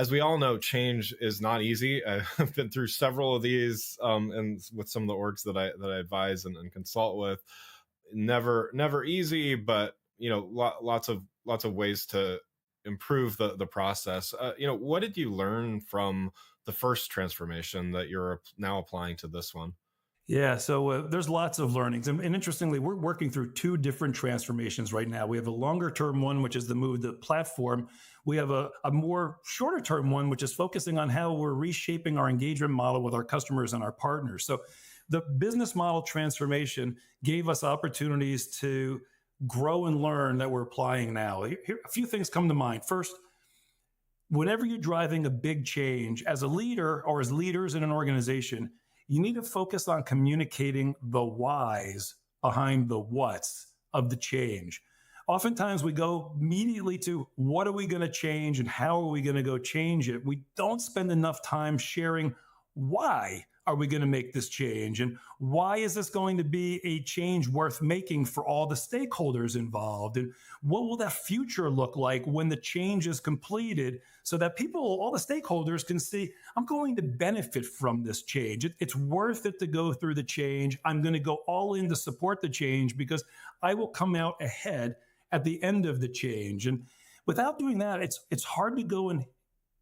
As we all know, change is not easy. I've been through several of these, and with some of the orgs that I advise and consult with. Never easy, but lots of ways to improve the process. What did you learn from the first transformation that you're now applying to this one? Yeah, so there's lots of learnings. And interestingly, we're working through two different transformations right now. We have a longer term one, which is the move to the platform. We have a more shorter term one, which is focusing on how we're reshaping our engagement model with our customers and our partners. So the business model transformation gave us opportunities to grow and learn that we're applying now. Here, a few things come to mind. First, whenever you're driving a big change as a leader or as leaders in an organization, you need to focus on communicating the whys behind the whats of the change. Oftentimes we go immediately to what are we going to change and how are we going to go change it? We don't spend enough time sharing why are we going to make this change and why is this going to be a change worth making for all the stakeholders involved, and what will that future look like when the change is completed so that people, all the stakeholders, can see I'm going to benefit from this change. It's worth it to go through the change. I'm going to go all in to support the change because I will come out ahead at the end of the change. And without doing that, it's hard to go and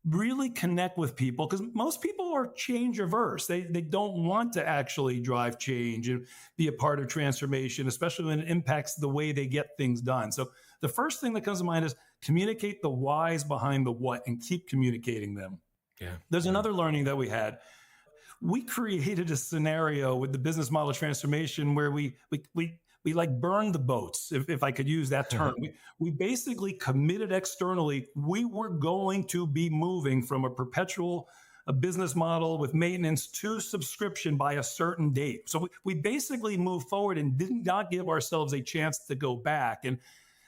really connect with people because most people are change averse. They don't want to actually drive change and be a part of transformation, especially when it impacts the way they get things done. So the first thing that comes to mind is communicate the whys behind the what and keep communicating them. Yeah. There's another learning that we had. We created a scenario with the business model transformation where we like burned the boats, if I could use that term. We basically committed externally, we were going to be moving from a business model with maintenance to subscription by a certain date. So we basically moved forward and did not give ourselves a chance to go back. And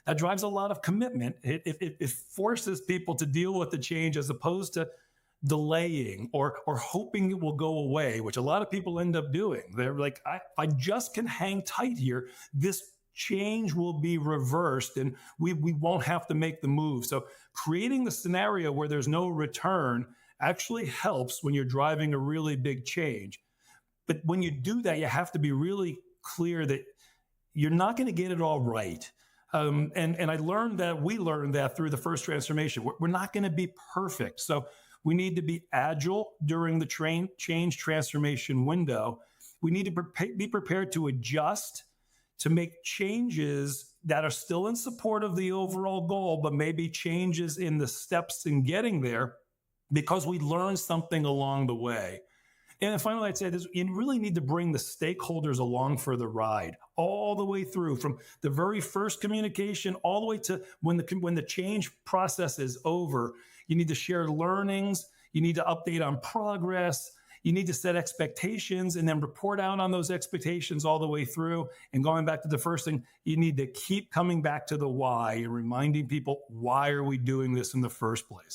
that drives a lot of commitment. It forces people to deal with the change as opposed to delaying or hoping it will go away, which a lot of people end up doing. They're like, if I just can hang tight here, this change will be reversed and we won't have to make the move. So creating the scenario where there's no return actually helps when you're driving a really big change. But when you do that, you have to be really clear that you're not going to get it all right. And we learned that through the first transformation. We're not going to be perfect. So we need to be agile during the change transformation window. We need to be prepared to adjust, to make changes that are still in support of the overall goal, but maybe changes in the steps in getting there because we learned something along the way. And then finally, I'd say this, you really need to bring the stakeholders along for the ride all the way through, from the very first communication all the way to when the change process is over. You need to share learnings. You need to update on progress. You need to set expectations and then report out on those expectations all the way through. And going back to the first thing, you need to keep coming back to the why and reminding people, why are we doing this in the first place?